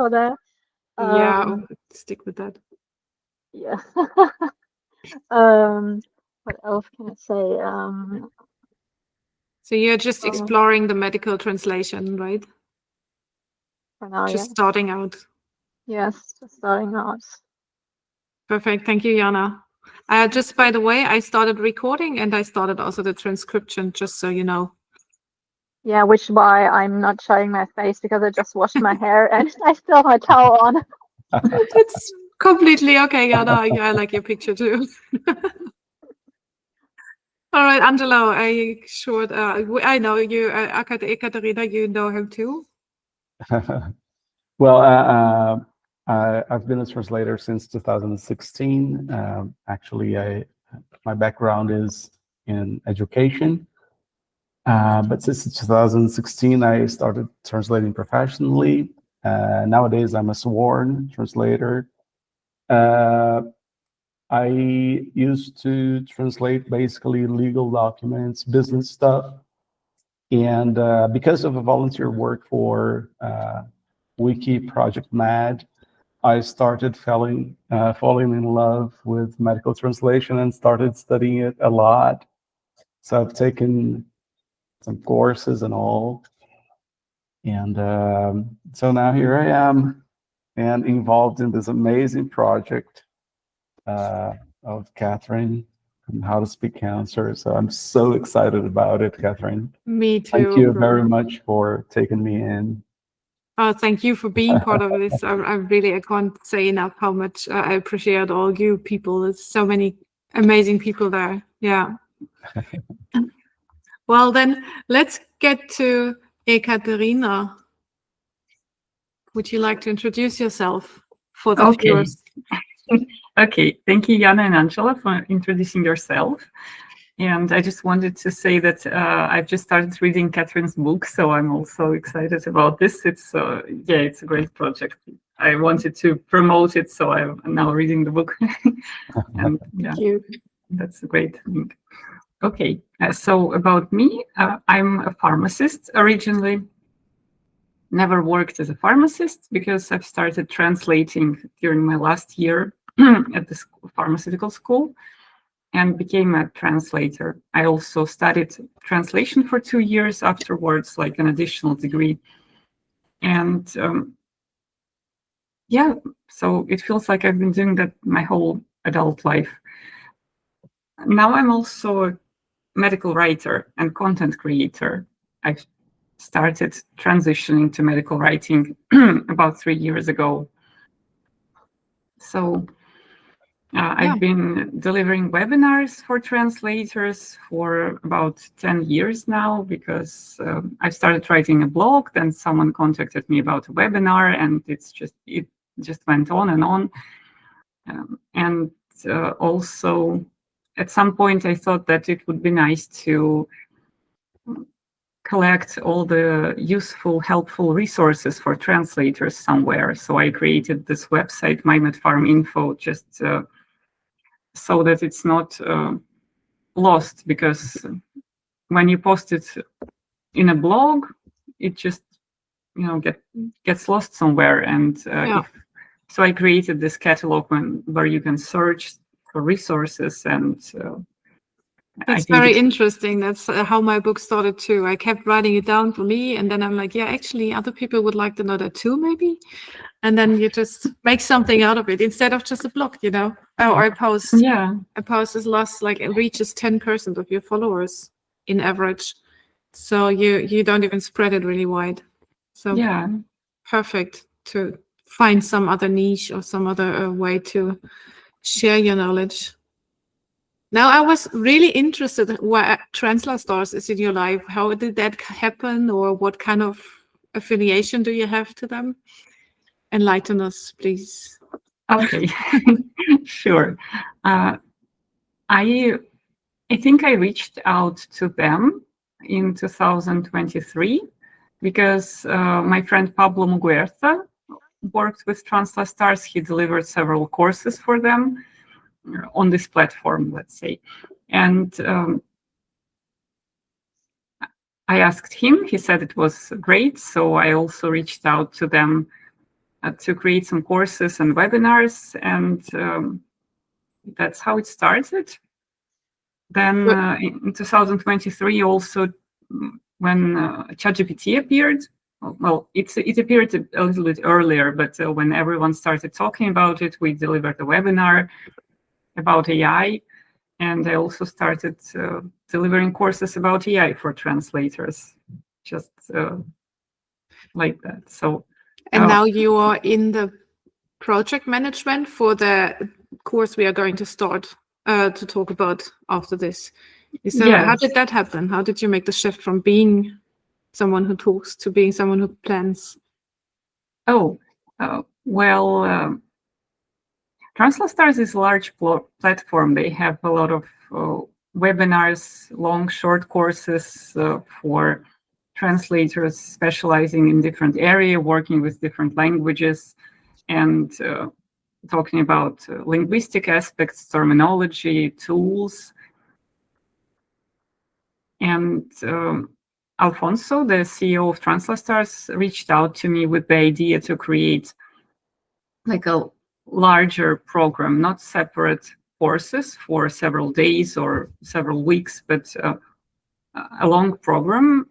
for that. Yeah, stick with that. Yeah. What else can I say? So you're just Oh, exploring the medical translation, right? for now, Just yeah. starting out. Yes, just starting out. Perfect. Thank you, Jana. Just by the way, I started recording and I started also the transcription, just so you know. Yeah, which is why I'm not showing my face because I just washed my hair and I still have my towel on. It's completely okay, Jana. I like your picture too. All right, Angelo, I know you, Ekaterina, you know him too. Well, I've been a translator since 2016. Actually, my background is in education, but since 2016, I started translating professionally. Nowadays, I'm a sworn translator. I used to translate basically legal documents, business stuff, and because of a volunteer work for Wiki Project Mad, I started falling in love with medical translation and started studying it a lot. So I've taken some courses and all, and so now here I am, and involved in this amazing project of Kathrin and How to Speak Cancer. So I'm so excited about it, Kathrin. Me too. Thank you very much for taking me in. Oh, thank you for being part of this. I can't say enough how much I appreciate all you people. There's so many amazing people there. Yeah. Well, then let's get to Ekaterina. Would you like to introduce yourself for the viewers? Okay, thank you, Jana and Angela, for introducing yourself. And I just wanted to say that I've just started reading Kathrin's book, so I'm also excited about this. It's it's a great project. I wanted to promote it, so I'm now reading the book. And yeah, Thank you. that's a great thing. Okay, so about me, I'm a pharmacist originally. Never worked as a pharmacist because I've started translating during my last year at the pharmaceutical school and became a translator. I also studied translation for 2 years afterwards, like an additional degree. And so it feels like I've been doing that my whole adult life. Now I'm also a medical writer and content creator. I've started transitioning to medical writing about 3 years ago. So I've been delivering webinars for translators for about 10 years now because I started writing a blog, then someone contacted me about a webinar, and it just went on and on. And also at some point I thought that it would be nice to collect all the useful, helpful resources for translators somewhere. So I created this website, MyMedPharmInfo, just so that it's not lost, because when you post it in a blog, it just gets lost somewhere. And so I created this catalog where you can search for resources, and that's very interesting. That's how my book started too. I kept writing it down for me, and then I'm like, yeah, actually other people would like to know that too, maybe. And then you just make something out of it instead of just a blog, or a post. Yeah, a post is lost, like it reaches 10% of your followers in average, so you don't even spread it really wide. So yeah, perfect to find some other niche or some other way to share your knowledge. Now, I was really interested why TranslaStars is in your life. How did that happen, or what kind of affiliation do you have to them? Enlighten us, please. Okay, sure. I think I reached out to them in 2023 because my friend Pablo Muguerza worked with TranslaStars. He delivered several courses for them on this platform, let's say. And I asked him, he said it was great. So I also reached out to them to create some courses and webinars, and that's how it started. Then in 2023, also when ChatGPT appeared, well, it appeared a little bit earlier, but when everyone started talking about it, we delivered a webinar about AI, and I also started delivering courses about AI for translators, just like that. So, and now you are in the project management for the course we are going to start to talk about after this. So yes. How did that happen? How did you make the shift from being someone who talks to being someone who plans? Well, TranslaStars is a large platform. They have a lot of webinars, long, short courses for translators specializing in different area, working with different languages, and talking about linguistic aspects, terminology, tools. And Alfonso, the CEO of TranslaStars, reached out to me with the idea to create like a larger program, not separate courses for several days or several weeks, but a long program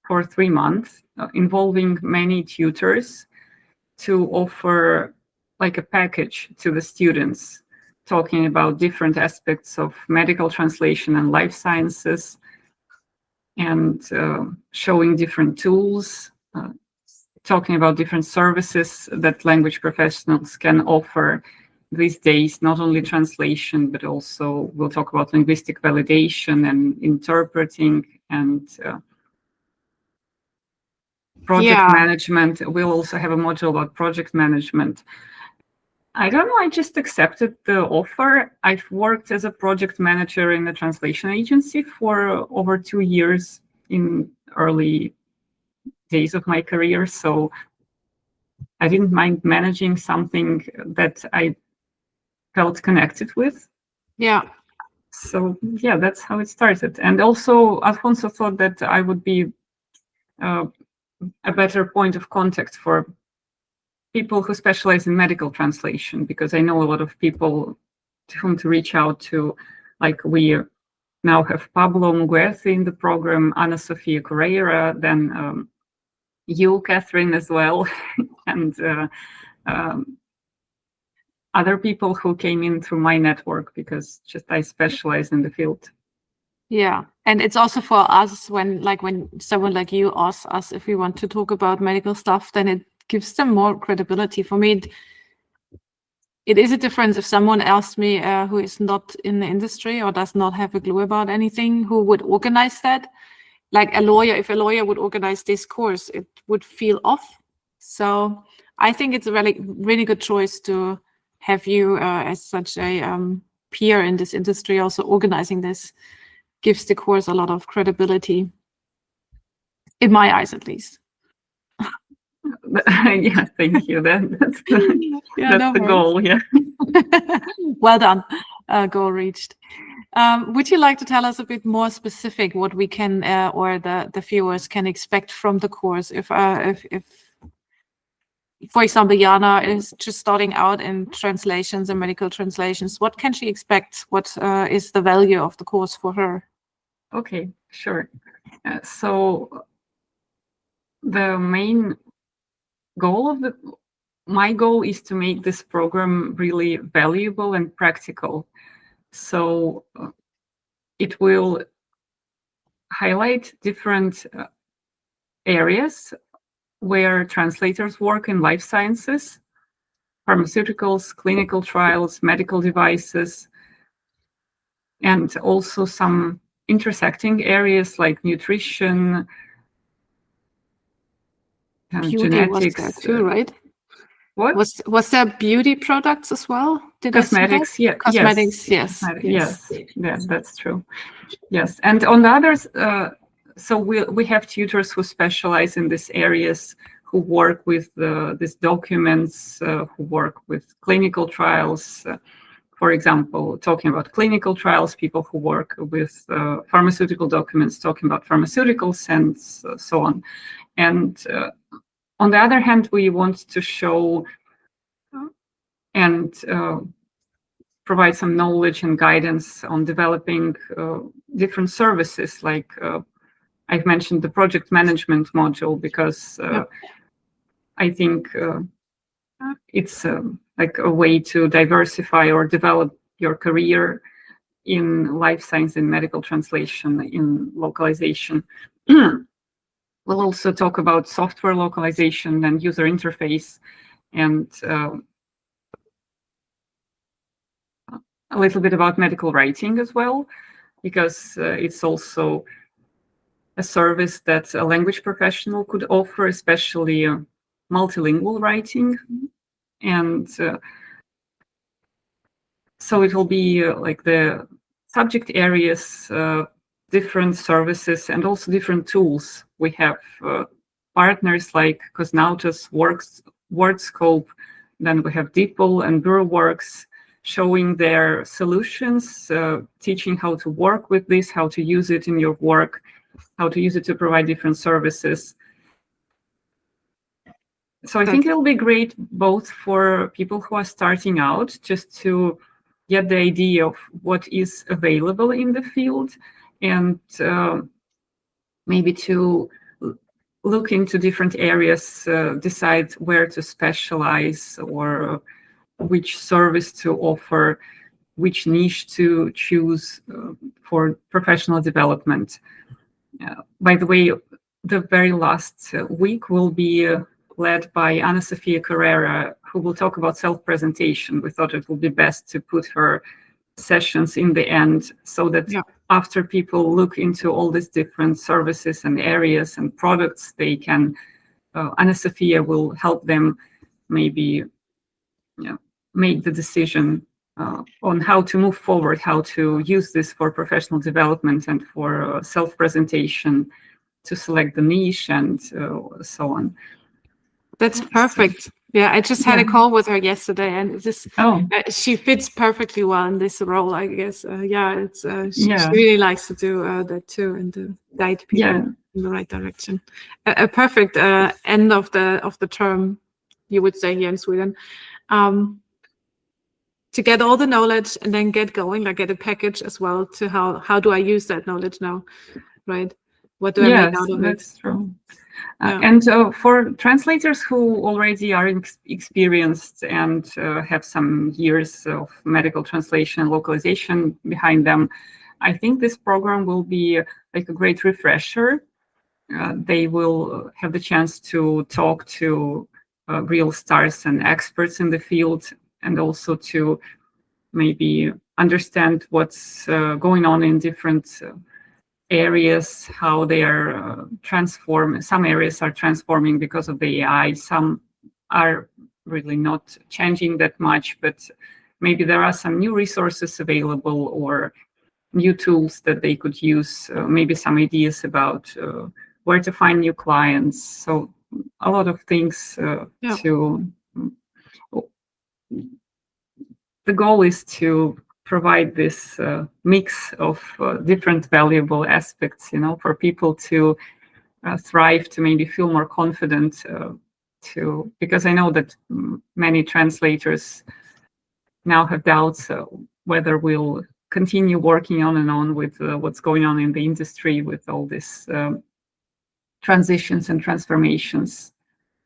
for 3 months involving many tutors to offer like a package to the students, talking about different aspects of medical translation and life sciences, and showing different tools, talking about different services that language professionals can offer these days, not only translation, but also we'll talk about linguistic validation and interpreting and project management. We'll also have a module about project management. I don't know, I just accepted the offer. I've worked as a project manager in the translation agency for over 2 years in early days of my career, so I didn't mind managing something that I felt connected with. Yeah. So yeah, that's how it started. And also Alfonso thought that I would be a better point of contact for people who specialize in medical translation, because I know a lot of people to whom to reach out to. Like we now have Pablo Muguerzi in the program, Ana Sofia Correira, then you, Kathrin, as well, and other people who came in through my network, because just I specialize in the field. Yeah, and it's also for us when someone like you asks us if we want to talk about medical stuff, then it gives them more credibility. For me, it is a difference if someone asks me who is not in the industry or does not have a clue about anything, who would organize that. Like a lawyer, if a lawyer would organize this course, it would feel off. So I think it's a really, really good choice to have you as such a peer in this industry also organizing this. Gives the course a lot of credibility, in my eyes at least. Yeah, thank you. That's the goal. Yeah. Well done. Goal reached. Would you like to tell us a bit more specific what we can or the viewers can expect from the course? If for example, Jana is just starting out in translations and medical translations, what can she expect? What is the value of the course for her? Okay, sure. So the main goal of my goal is to make this program really valuable and practical. So it will highlight different areas where translators work in life sciences, pharmaceuticals, clinical trials, medical devices, and also some intersecting areas like nutrition, beauty genetics. Was there too, right? What was there beauty products as well? Cosmetics? Yeah, cosmetics. Yes. Yes. Yeah, that's true. Yes, and on the others, so we have tutors who specialize in these areas, who work with these documents, who work with clinical trials. For example, talking about clinical trials, people who work with pharmaceutical documents, talking about pharmaceuticals, and so on. And on the other hand, we want to show and provide some knowledge and guidance on developing different services. Like I've mentioned the project management module, because I think it's like a way to diversify or develop your career in life science and medical translation in localization. We'll also talk about software localization and user interface, and a little bit about medical writing as well, because it's also a service that a language professional could offer, especially multilingual writing. And so it will be like the subject areas, different services, and also different tools. We have partners like Cosnautas, WordScope, then we have DeepL and BureauWorks, showing their solutions, teaching how to work with this, how to use it in your work, how to use it to provide different services. So I think it'll be great both for people who are starting out, just to get the idea of what is available in the field, and maybe to look into different areas, decide where to specialize or which service to offer, which niche to choose for professional development. By the way, the very last week will be led by Ana Sofia Carrera, who will talk about self-presentation. We thought it would be best to put her sessions in the end, so that after people look into all these different services and areas and products, they can, Ana Sofia will help them maybe make the decision on how to move forward, how to use this for professional development and for self-presentation, to select the niche and so on. That's perfect. Yeah, I just had a call with her yesterday, and this she fits perfectly well in this role, I guess. She really likes to do that too, and to guide people in the right direction. A perfect end of the term, you would say here in Sweden, to get all the knowledge and then get going, like get a package as well to how do I use that knowledge now, right? What do I make out of it? That's true. And for translators who already are experienced and have some years of medical translation and localization behind them, I think this program will be like a great refresher. They will have the chance to talk to real stars and experts in the field, and also to maybe understand what's going on in different areas, how they are transforming. Some areas are transforming because of the AI, some are really not changing that much, but maybe there are some new resources available or new tools that they could use, maybe some ideas about where to find new clients. So a lot of things to... The goal is to provide this mix of different valuable aspects, for people to thrive, to maybe feel more confident, because I know that many translators now have doubts whether we'll continue working on and on with what's going on in the industry with all these transitions and transformations.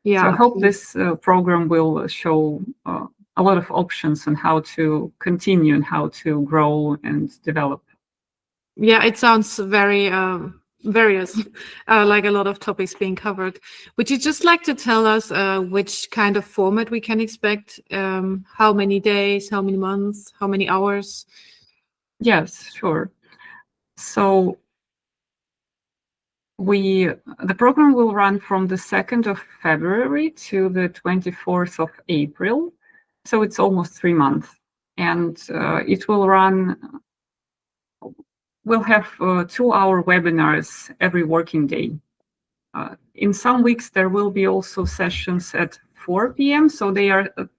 So I hope this program will show a lot of options on how to continue and how to grow and develop. Yeah, it sounds very various, like a lot of topics being covered. Would you just like to tell us which kind of format we can expect? How many days, how many months, how many hours? Yes, sure. So the program will run from the 2nd of February to the 24th of April. So it's almost 3 months, and it will run. We'll have 2-hour webinars every working day. In some weeks, there will be also sessions at 4 p.m. So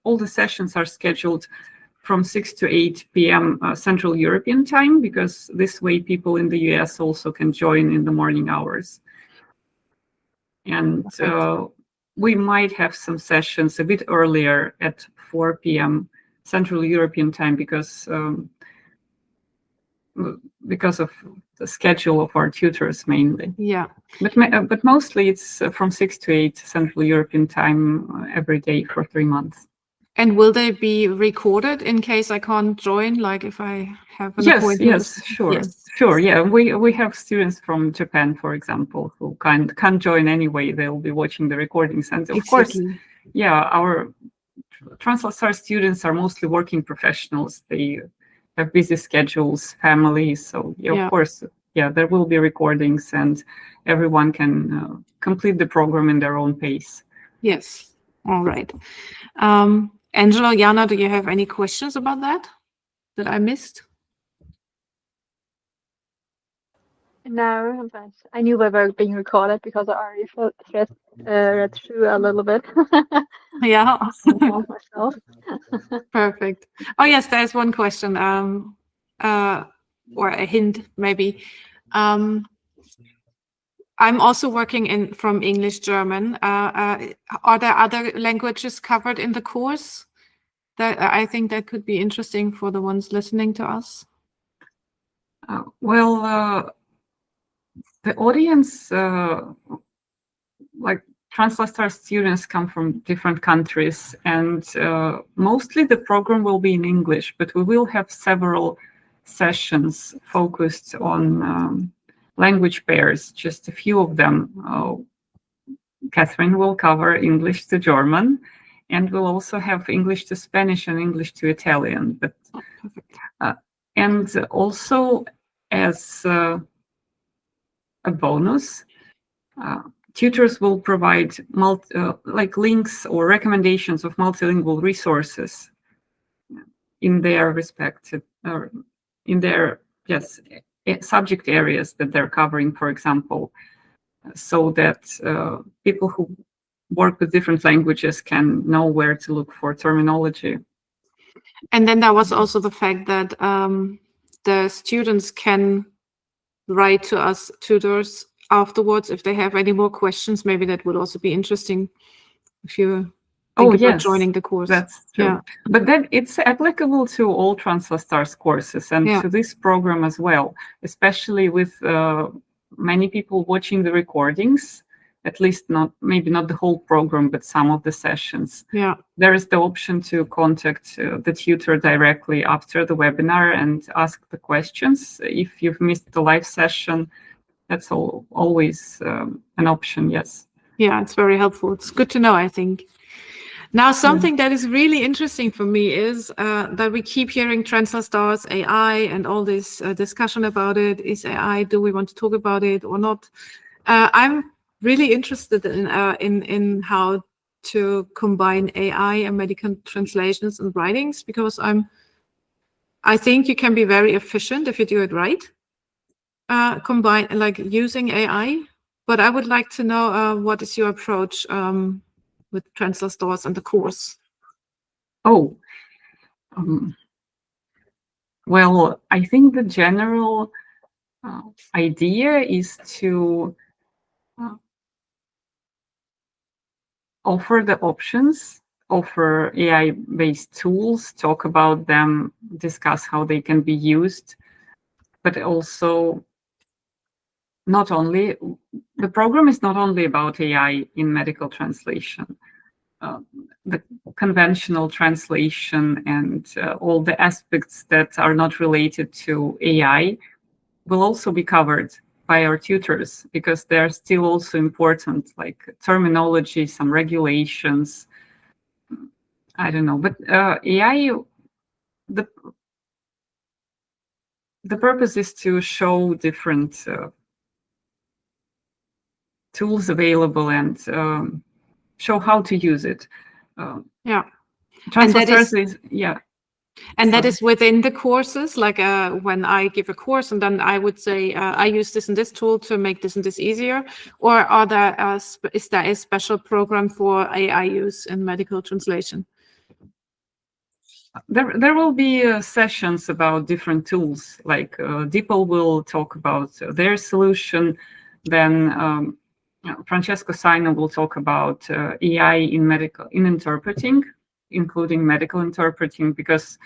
all the sessions are scheduled from 6 to 8 p.m. Central European time, because this way people in the US also can join in the morning hours. And we might have some sessions a bit earlier at 4 p.m. Central European time because of the schedule of our tutors mainly. Yeah. But mostly it's from 6 to 8 Central European time every day for 3 months. And will they be recorded in case I can't join? Like if I have an appointment? Yes, sure. Yes. Sure, yeah. We have students from Japan, for example, who can't join anyway. They'll be watching the recordings. And of course, yeah, our TranslaStars students are mostly working professionals. They have busy schedules, families. So of course, there will be recordings and everyone can complete the program in their own pace. Yes. All right. Angelo, Jana, do you have any questions about that I missed? No, but I knew they were being recorded because I already read through a little bit. Yeah. Myself. Perfect. Oh yes, there's one question, or a hint maybe. I'm also working from English, German. Are there other languages covered in the course? That I think that could be interesting for the ones listening to us. The audience, like TranslaStars students, come from different countries, and mostly the program will be in English, but we will have several sessions focused on language pairs, just a few of them. Kathrin will cover English to German, and we'll also have English to Spanish and English to Italian. But and also as a bonus, tutors will provide like links or recommendations of multilingual resources in their respective in their subject areas that they're covering, for example, so that people who work with different languages can know where to look for terminology. And then there was also the fact that the students can write to us tutors afterwards if they have any more questions. Maybe that would also be interesting if you think about joining the course. That's true. Yeah. But then it's applicable to all TranslaStars courses and to this program as well, especially with many people watching the recordings, at least maybe not the whole program, but some of the sessions. Yeah. There is the option to contact the tutor directly after the webinar and ask the questions. If you've missed the live session, that's always an option, yes. Yeah, it's very helpful. It's good to know, I think. Now, something that is really interesting for me is that we keep hearing TranslaStars, AI, and all this discussion about it. Is AI, do we want to talk about it or not? I'm really interested in how to combine AI and medical translations and writings, because I think you can be very efficient if you do it right. Combine like using AI, but I would like to know what is your approach with TranslaStars and the course? Well, I think the general idea is to offer the options, offer AI-based tools, talk about them, discuss how they can be used, but also the program is not only about AI in medical translation. The conventional translation and all the aspects that are not related to AI will also be covered by our tutors, because they're still also important, like terminology, some regulations. I don't know, but AI, the purpose is to show different tools available and show how to use it. TranslaStars is And that is within the courses, like when I give a course and then I would say, I use this and this tool to make this and this easier, or is there a special program for AI use in medical translation? There will be sessions about different tools, like DeepL will talk about their solution, then Francesco Saino will talk about AI in interpreting, including medical interpreting, because,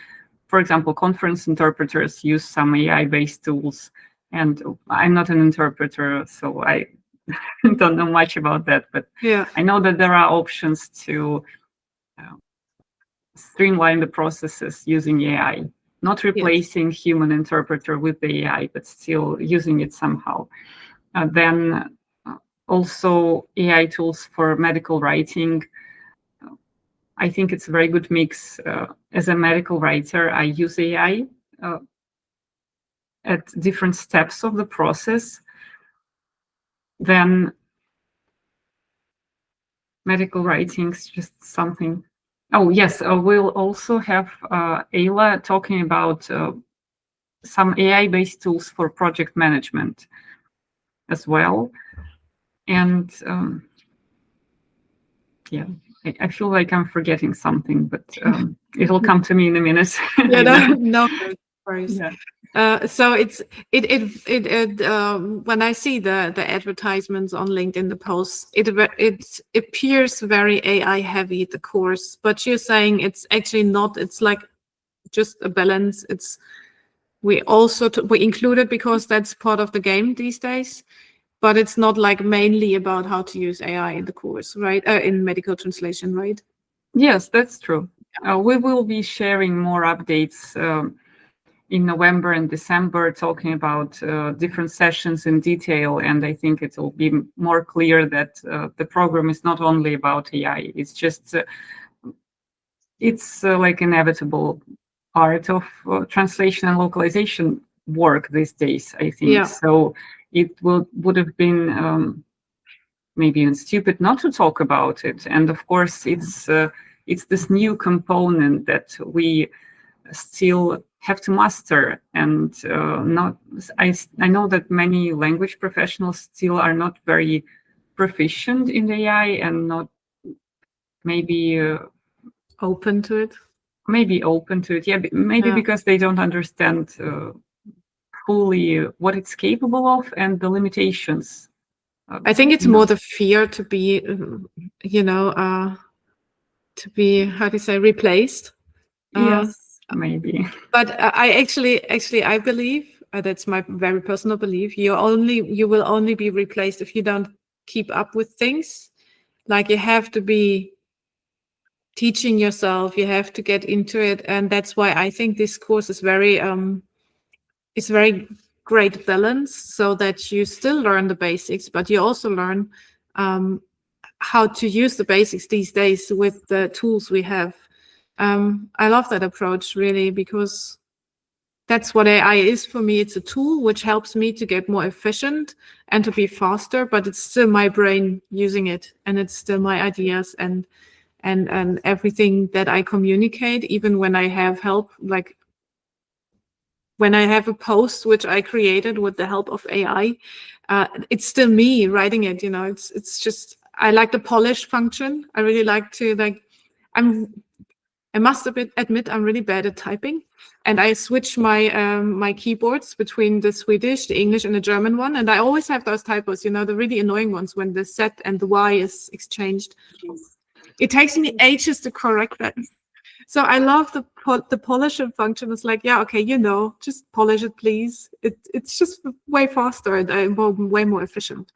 for example, conference interpreters use some AI-based tools, and I'm not an interpreter, so I don't know much about that, but Yeah. I know that there are options to streamline the processes using AI, not replacing human interpreter with the AI, but still using it somehow. Then also AI tools for medical writing. I think it's a very good mix. As a medical writer, I use AI at different steps of the process. Then medical writing is just something. Oh, yes, we'll also have Ayla talking about some AI-based tools for project management as well. And yeah, I feel like I'm forgetting something, but it'll come to me in a minute. Yeah, no worries. Yeah. So when I see the advertisements on LinkedIn, the posts, it appears very AI heavy, the course, but you're saying it's actually not. It's like just a balance. We include it because that's part of the game these days, but it's not like mainly about how to use AI in the course, right? In medical translation, right? Yes, that's true. We will be sharing more updates in November and December, talking about different sessions in detail. And I think it will be more clear that the program is not only about AI. It's just, it's like inevitable part of translation and localization work these days, I think. Yeah. So it would have been maybe even stupid not to talk about it. And of course, it's this new component that we still have to master, and I know that many language professionals still are not very proficient in AI and not maybe open to it. Yeah, maybe because they don't understand fully what it's capable of and the limitations. I think it's more the fear to be, how do you say, replaced. Yes, maybe. But I believe that's my very personal belief. You will only be replaced if you don't keep up with things. Like, you have to be teaching yourself. You have to get into it, and that's why I think this course is very great balance, so that you still learn the basics, but you also learn how to use the basics these days with the tools we have. I love that approach, really, because that's what AI is for me. It's a tool which helps me to get more efficient and to be faster, but it's still my brain using it, and it's still my ideas and everything that I communicate, even when I have help, like when I have a post which I created with the help of AI, it's still me writing it. It's just, I like the polish function. I really like to I must admit I'm really bad at typing, and I switch my my keyboards between the Swedish, the English, and the German one, and I always have those typos, the really annoying ones when the Z and the Y is exchanged. It takes me ages to correct that. So I love the polish function. It's like, yeah, okay, just polish it, please. It's just way faster and way more efficient.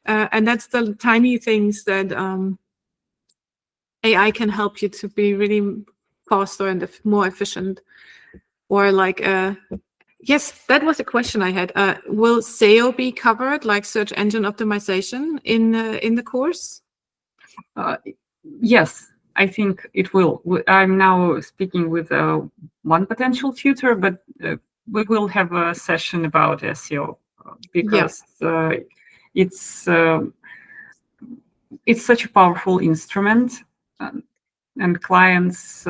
And that's the tiny things that AI can help you to be really faster and more efficient. Or like, yes, that was a question I had. Will SEO be covered, like search engine optimization, in the course? Yes, I think it will. I'm now speaking with one potential tutor, but we will have a session about SEO because it's such a powerful instrument, and clients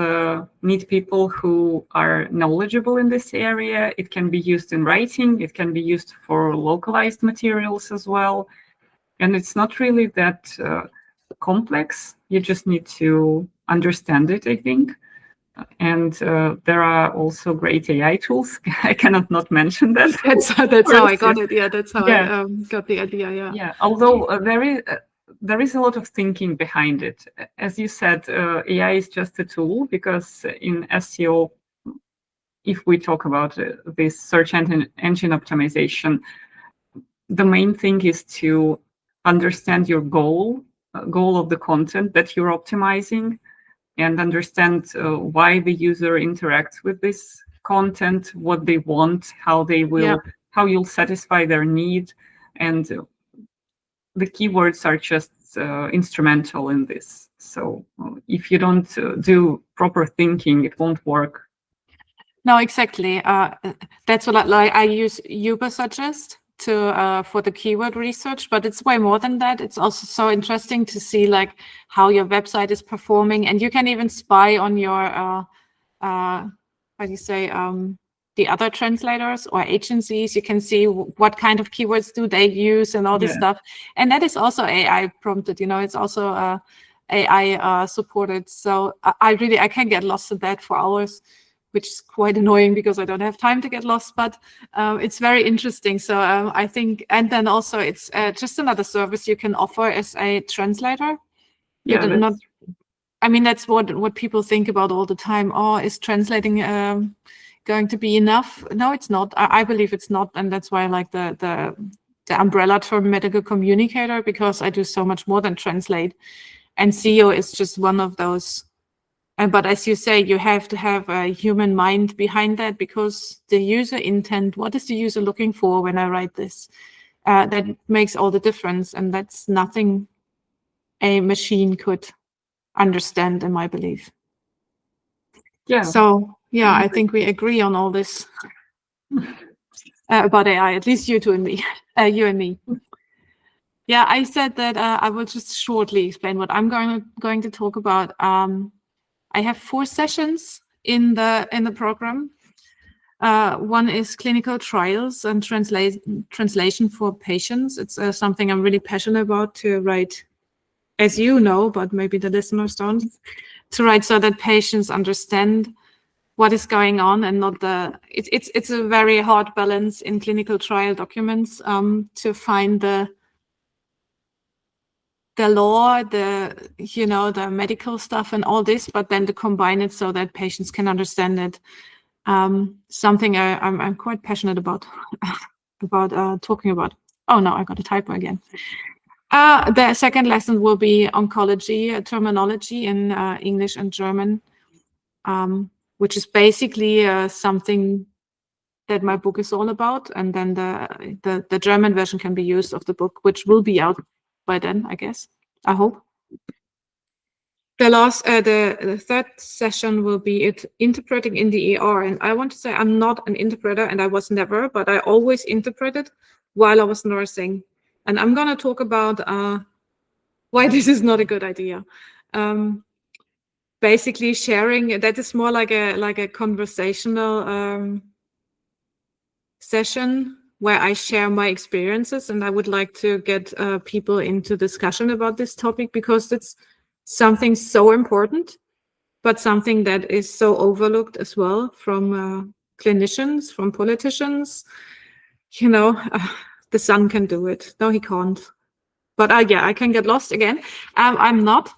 need people who are knowledgeable in this area. It can be used in writing. It can be used for localized materials as well. And it's not really that complex. You just need to understand it, I think. And there are also great AI tools. I cannot not mention that. That's how I got it. Yeah, that's how I got the idea. Yeah. Yeah. Although there is a lot of thinking behind it. As you said, AI is just a tool, because in SEO, if we talk about this search engine optimization, the main thing is to understand your goal of the content that you're optimizing, and understand why the user interacts with this content, what they want, how you'll satisfy their need, and the keywords are just instrumental in this. So if you don't do proper thinking, it won't work. No, exactly. That's what I use Ubersuggest to for the keyword research, but it's way more than that. It's also so interesting to see like how your website is performing, and you can even spy on your how do you say the other translators or agencies. You can see what kind of keywords do they use and all this stuff, and that is also AI prompted. You know, it's also AI supported. So I can get lost in that for hours, which is quite annoying because I don't have time to get lost, but it's very interesting. So I think, and then also it's just another service you can offer as a translator. Yeah, I mean, that's what people think about all the time. Oh, is translating going to be enough? No, it's not. I believe it's not, and that's why I like the umbrella term medical communicator, because I do so much more than translate, and SEO is just one of those. But as you say, you have to have a human mind behind that, because the user intent, what is the user looking for when I write this? That makes all the difference. And that's nothing a machine could understand, in my belief. Yeah. So, yeah, I think we agree on all this about AI, at least you two and me, you and me. Yeah, I said that I will just shortly explain what I'm going to talk about. I have 4 sessions in the program. One is clinical trials and translation for patients. It's something I'm really passionate about to write, as you know, but maybe the listeners don't, to write so that patients understand what is going on, and not it's a very hard balance in clinical trial documents to find the law, the medical stuff and all this, but then to combine it so that patients can understand it. Something I'm quite passionate about talking about. Oh no, I got a typo again. The second lesson will be oncology terminology in English and German, which is basically something that my book is all about. And then the German version can be used of the book, which will be out by then, I guess. I hope. The third session will be interpreting in the ER. And I want to say I'm not an interpreter, and I was never, but I always interpreted while I was nursing. And I'm going to talk about why this is not a good idea. Basically sharing, that is more like a conversational session where I share my experiences, and I would like to get people into discussion about this topic, because it's something so important, but something that is so overlooked as well from clinicians, from politicians. You know, the sun can do it. No, he can't. But yeah, I can get lost again. I'm not.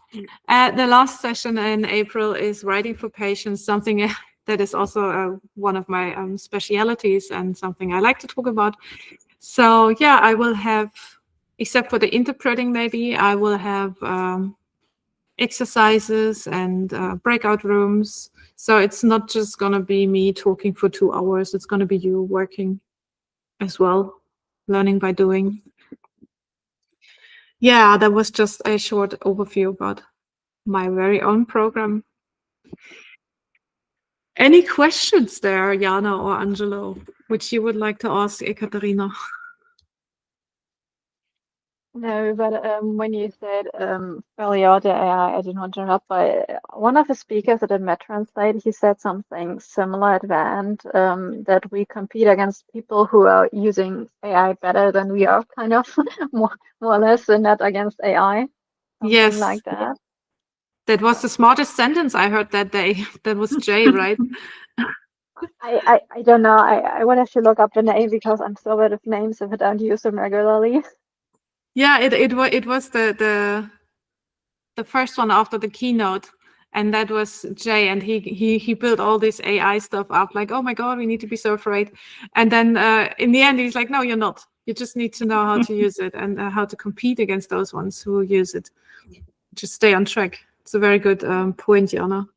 The last session in April is writing for patients, something that is also one of my specialities and something I like to talk about. So yeah, I will have, except for the interpreting maybe, I will have exercises and breakout rooms. So it's not just going to be me talking for 2 hours. It's going to be you working as well, learning by doing. Yeah, that was just a short overview about my very own program. Any questions there, Jana or Angelo, which you would like to ask Ekaterina? No, but when you said earlier the AI, I didn't want to interrupt, but one of the speakers at the MedTranslate, he said something similar at the end, that we compete against people who are using AI better than we are, kind of more or less, and not against AI. Something Yes, like that. That was the smartest sentence I heard that day. That was Jay, right? I don't know. I would have to look up the name because I'm so bad with names if I don't use them regularly. Yeah, it was the first one after the keynote, and that was Jay, and he built all this AI stuff up, like, oh my God, we need to be so afraid. And then in the end, he's like, no, you're not. You just need to know how to use it and how to compete against those ones who use it. Just stay on track. It's a very good point, Jana.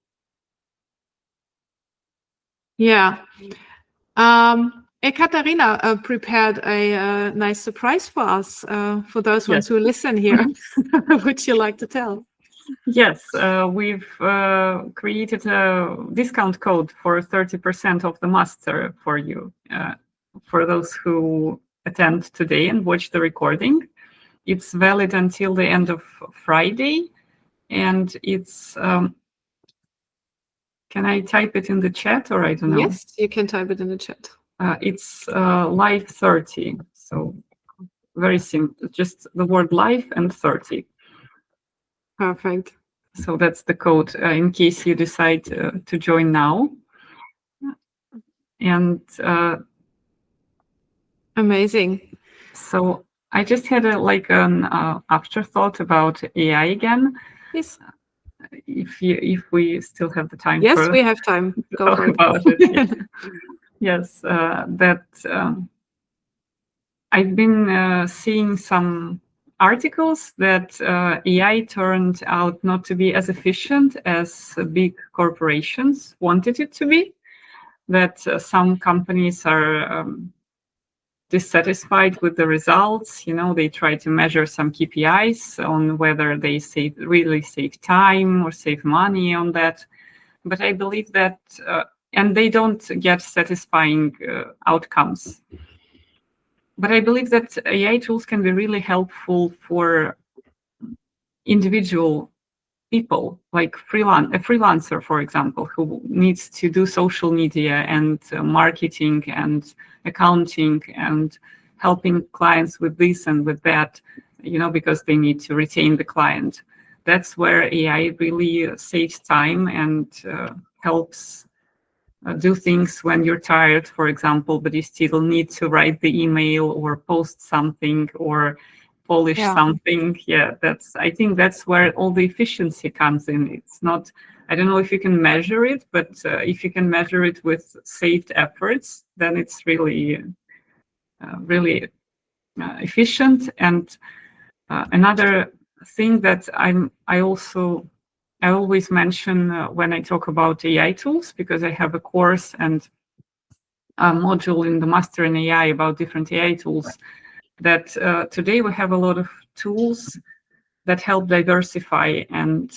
Yeah. Ekaterina prepared a nice surprise for us, for those ones who listen here. Would you like to tell? Yes, we've created a discount code for 30% of the master for you, for those who attend today and watch the recording. It's valid until the end of Friday, and it's... can I type it in the chat, or I don't know? Yes, you can type it in the chat. It's live 30, so very simple. Just the word live and 30. Perfect. So that's the code in case you decide to join now. And amazing. So I just had an afterthought about AI again. Yes. If we still have the time. Yes, we have time. Go for it. About it. Yes, I've been seeing some articles that AI turned out not to be as efficient as big corporations wanted it to be, that some companies are dissatisfied with the results. You know, they try to measure some KPIs on whether they really save time or save money on that. But I believe that, and they don't get satisfying outcomes. But I believe that AI tools can be really helpful for individual people, like a freelancer, for example, who needs to do social media and marketing and accounting and helping clients with this and with that, you know, because they need to retain the client. That's where AI really saves time and helps do things when you're tired, for example, but you still need to write the email or post something or polish something. Yeah, I think that's where all the efficiency comes in. It's not, I don't know if you can measure it, but if you can measure it with saved efforts, then it's really, really efficient. And another thing that I always mention when I talk about AI tools, because I have a course and a module in the Master in AI about different AI tools, that today we have a lot of tools that help diversify and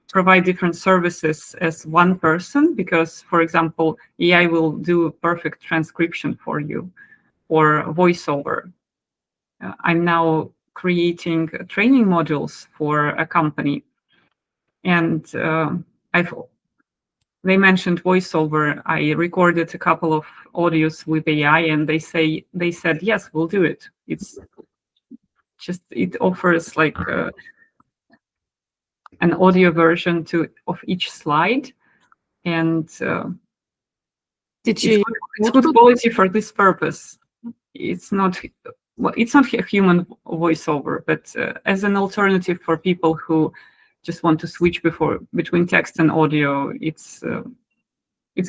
provide different services as one person, because, for example, AI will do perfect transcription for you or voiceover. I'm now creating training modules for a company, and they mentioned voiceover. I recorded a couple of audios with AI, and they said, yes, we'll do it. It's just, it offers like an audio version of each slide, and it's good quality for this purpose. It's not a human voiceover, but as an alternative for people who just want to switch between text and audio, it's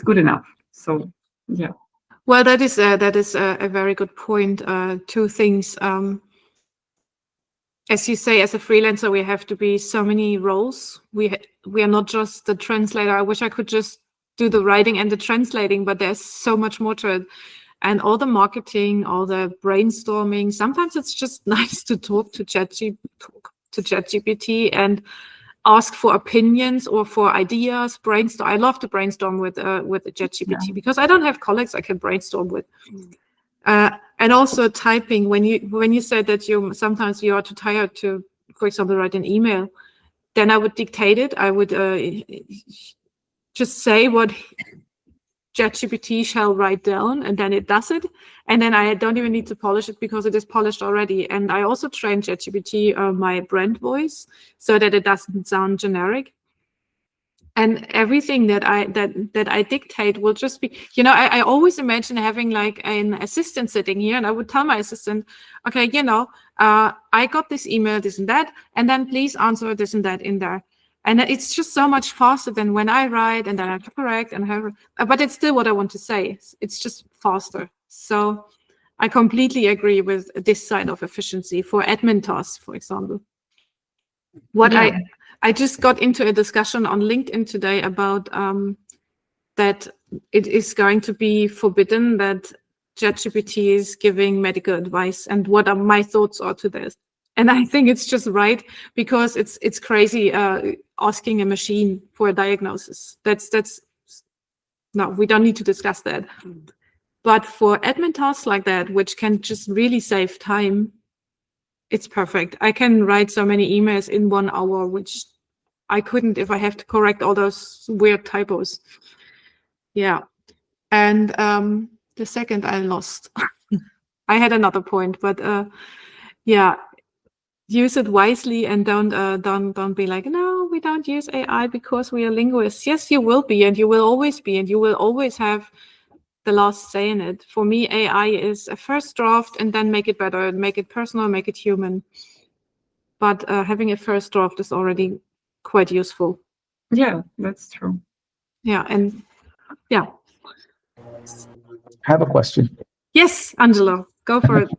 good enough. So yeah. Well, that is a very good point. Two things. As you say, as a freelancer, we have to be so many roles. We are not just the translator. I wish I could just do the writing and the translating, but there's so much more to it. And all the marketing, all the brainstorming. Sometimes it's just nice to talk to ChatGPT and ask for opinions or for ideas. Brainstorm. I love to brainstorm with ChatGPT because I don't have colleagues I can brainstorm with. And also typing. When you said that sometimes you are too tired to, for example, write an email, then I would dictate it. I would just say what ChatGPT shall write down, and then it does it. And then I don't even need to polish it because it is polished already. And I also trained ChatGPT my brand voice so that it doesn't sound generic. and everything that I dictate will just be, I always imagine having like an assistant sitting here, and I would tell my assistant, okay, I got this email, this and that, and then please answer this and that in there. And it's just so much faster than when I write and then I have to correct but it's still what I want to say. It's just faster. So I completely agree with this side of efficiency for admin tasks, for example. I just got into a discussion on LinkedIn today about that it is going to be forbidden that ChatGPT is giving medical advice, and what are my thoughts are to this. And I think it's just right, because it's crazy asking a machine for a diagnosis. That's no, we don't need to discuss that. But for admin tasks like that, which can just really save time, it's perfect. I can write so many emails in 1 hour, which I couldn't if I have to correct all those weird typos. Yeah. And the second I lost. I had another point, but yeah, use it wisely and don't be like, no, we don't use AI because we are linguists. Yes, you will be, and you will always be, and you will always have the last say in it. For me, AI is a first draft, and then make it better, make it personal, make it human. But having a first draft is already quite useful. Yeah, that's true. Yeah, and yeah. I have a question. Yes, Angelo, go for it.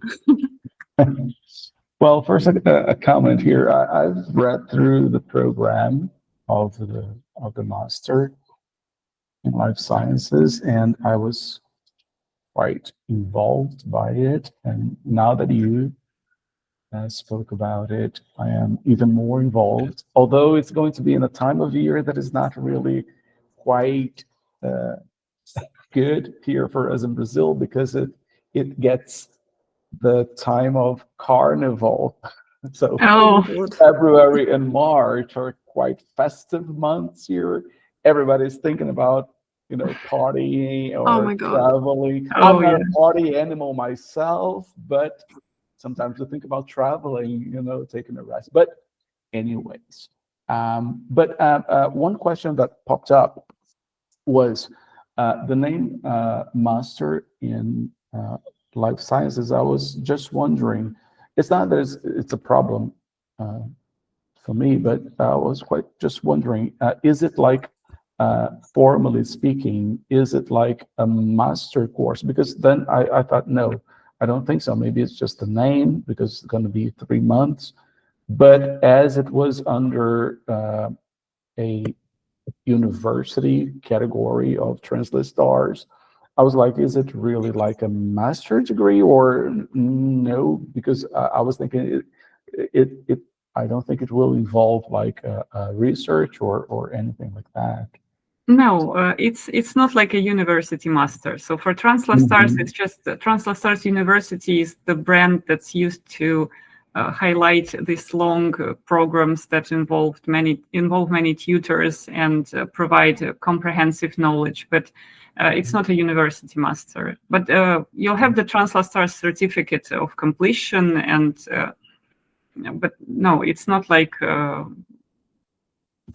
Well, first a comment here. I've read through the program of the master in life sciences, and I was quite involved by it. And now that you spoke about it, I am even more involved. Although it's going to be in a time of year that is not really quite good here for us in Brazil, because it gets the time of Carnival. So February and March are quite festive months here. Everybody's thinking about, partying or traveling. I'm not a party animal myself, but sometimes I think about traveling, taking a rest. But anyways, one question that popped up was the name master in life sciences. I was just wondering, it's not that it's a problem for me, but I was just wondering, is it like, formally speaking, is it like a master course? Because then I thought, no, I don't think so. Maybe it's just a name because it's going to be 3 months. But as it was under a university category of TranslaStars, I was like, is it really like a master degree or no? Because I was thinking I don't think it will involve like a research or anything like that. No, it's not like a university master. So for TranslaStars, it's just TranslaStars University is the brand that's used to highlight these long programs that involve many tutors and provide comprehensive knowledge. But it's not a university master. But you'll have the TranslaStars certificate of completion, and but no, it's not like the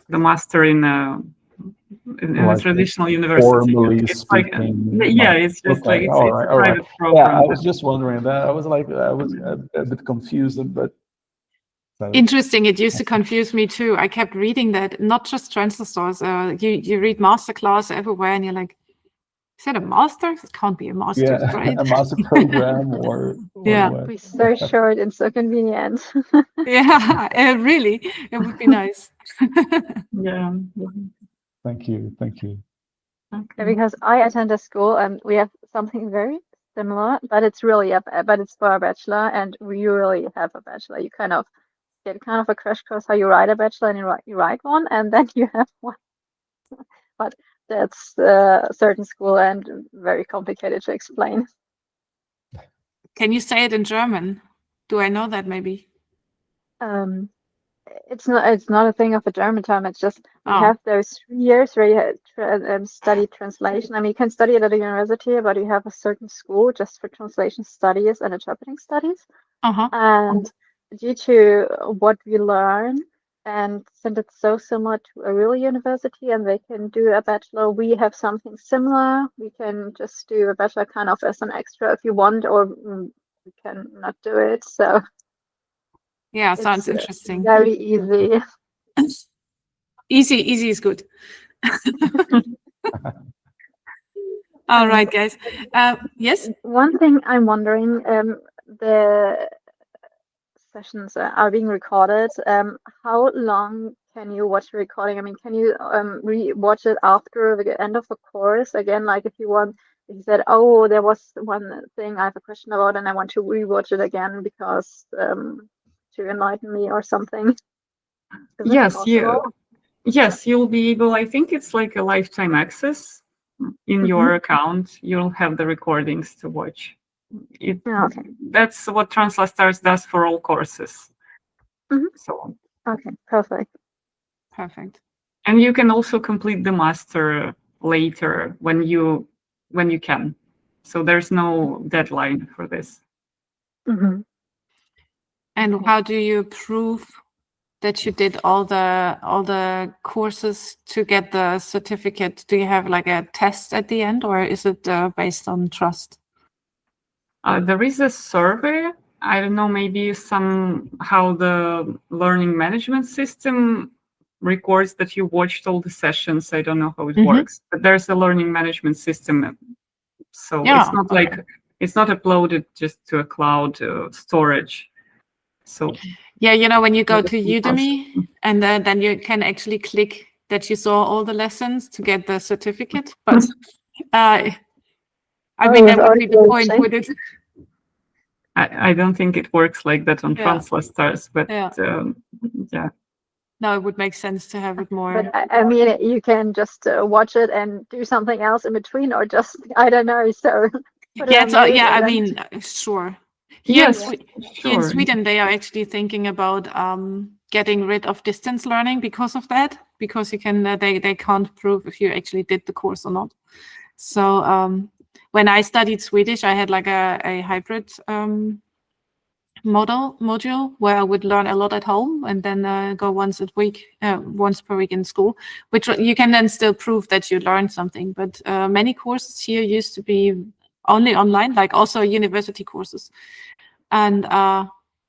master in a traditional university. It's speaking, like, yeah, it's just okay, like it's a private program. Yeah, I was just wondering that. I was a bit confused, but interesting. It used to confuse me too. I kept reading that, not just TranslaStars. You read masterclass everywhere, and you're like, is that a master? It can't be a master, right? A master program or yeah. What? Be so short and so convenient. Yeah, really, it would be nice. Yeah. Thank you. Okay. Because I attend a school and we have something very similar, but it's really but it's for a bachelor, and we really have a bachelor. You kind of get a crash course how you write a bachelor, and you write one, and then you have one. But that's a certain school and very complicated to explain. Can you say it in German? Do I know that maybe? It's not a thing of a German term. It's just you have those 3 years where you study translation. I mean, you can study it at a university, but you have a certain school just for translation studies and interpreting studies. And due to what we learn, And since it's so similar to a real university and they can do a bachelor, we have something similar. We can just do a bachelor kind of as an extra if you want, or we can not do it. So Yeah, sounds it's interesting. very easy. Easy is good. All right, guys. Yes? One thing I'm wondering, the sessions are being recorded. How long can you watch the recording? I mean, can you re-watch it after the end of the course? Again, like if you said, oh, there was one thing I have a question about and I want to re-watch it again because to enlighten me or something. Is it Yes, possible? yes, you'll be able, I think it's like a lifetime access in your account. You'll have the recordings to watch. Okay. That's what TranslaStars does for all courses. So Okay, perfect. Perfect. and you can also complete the master later when you can. So there's no deadline for this. And Okay. how do you prove that you did all the courses to get the certificate? Do you have like a test at the end, or is it based on trust? There is a survey. I don't know, maybe somehow the learning management system records that you watched all the sessions. I don't know how it works, but there's a learning management system. So it's not like it's not uploaded just to a cloud storage. So yeah, you know, when you go to Udemy and then you can actually click that you saw all the lessons to get the certificate. But I mean, that would be the point with it. I don't think it works like that on TranslaStars, but yeah. No, it would make sense to have it more. But I mean, you can just watch it and do something else in between, or just, I don't know. So I mean, sure. Here in Sweden, they are actually thinking about getting rid of distance learning because of that, because you can they can't prove if you actually did the course or not. So when I studied Swedish, I had like a hybrid module where I would learn a lot at home and then go once per week in school, which you can then still prove that you learned something. But many courses here used to be only online, like also university courses, and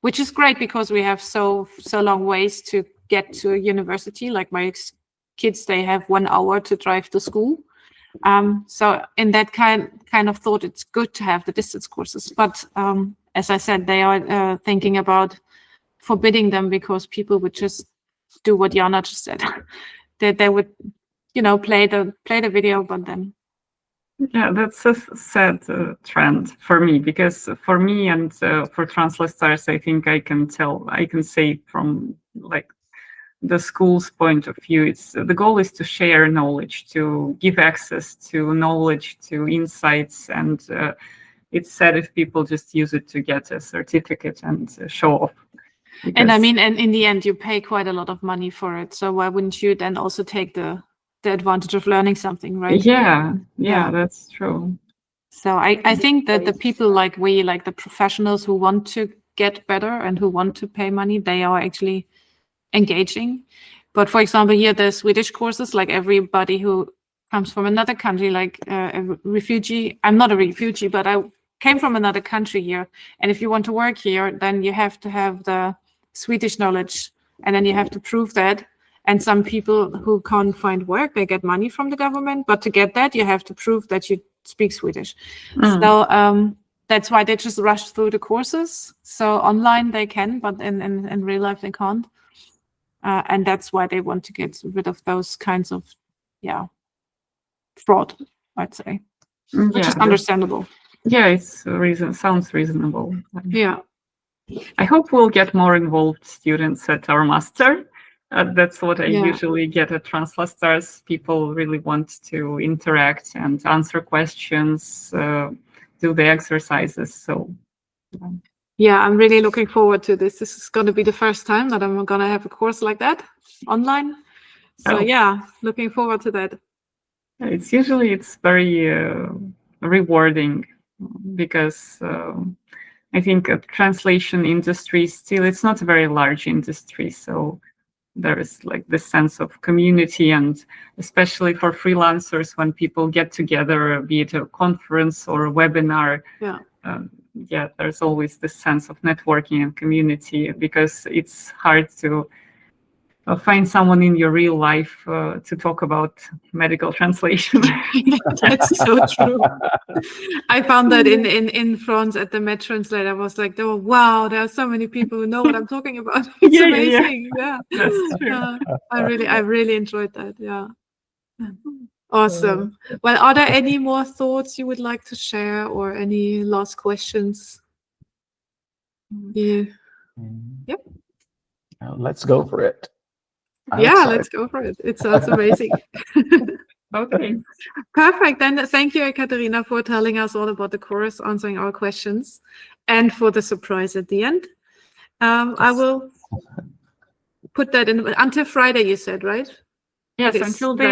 which is great because we have so long ways to get to a university. Like my kids, they have 1 hour to drive to school. So in that kind of thought, it's good to have the distance courses. But as I said, they are thinking about forbidding them because people would just do what Jana just said. They would, play the video, but then. Yeah, that's a sad trend for me, because for me and for TranslaStars, I think I can say from like the school's point of view, the goal is to share knowledge, to give access to knowledge, to insights, and it's sad if people just use it to get a certificate and show off. And I mean, and in the end, you pay quite a lot of money for it. So why wouldn't you then also take the advantage of learning something, right? Yeah, that's true. So I think that the people like the professionals who want to get better and who want to pay money, they are actually engaging. But for example, here the Swedish courses, like everybody who comes from another country, like a refugee. I'm not a refugee, but I came from another country here. And if you want to work here, then you have to have the Swedish knowledge, and then you have to prove that. And some people who can't find work, they get money from the government. But to get that, you have to prove that you speak Swedish. So that's why they just rush through the courses. So online they can, but in real life they can't. And that's why they want to get rid of those kinds of, fraud, I'd say. Which is understandable. Yeah, sounds reasonable. Yeah. I hope we'll get more involved students at our master. That's what I usually get at TranslaStars. People really want to interact and answer questions, do the exercises. So, yeah, I'm really looking forward to this. This is going to be the first time that I'm going to have a course like that online. So looking forward to that. It's very rewarding because I think a translation industry still, it's not a very large industry. So there is like this sense of community, and especially for freelancers, when people get together, be it a conference or a webinar, there's always this sense of networking and community, because it's hard to find someone in your real life to talk about medical translation. That's so true. I found that in France at the MedTranslate. I was like, oh wow, there are so many people who know what I'm talking about. It's amazing. Yeah. That's true. I really enjoyed that. Yeah. Awesome. Well, are there any more thoughts you would like to share, or any last questions? Yeah. Yep. Let's go for it. Let's go for it. It sounds amazing. Okay. Perfect. Then thank you, Ekaterina, for telling us all about the course, answering our questions, and for the surprise at the end. I will put that in until Friday, you said, right? Yes, until the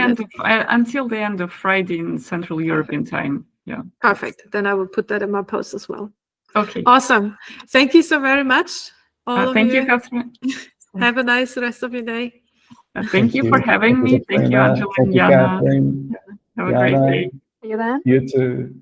end of Friday in Central European time. Yeah. Perfect. Then I will put that in my post as well. Okay. Awesome. Thank you so very much. Thank you, Kathrin. Have a nice rest of your day. Thank you for having me. Thank you, Angelo and Jana. Have a great day. See you then. You too.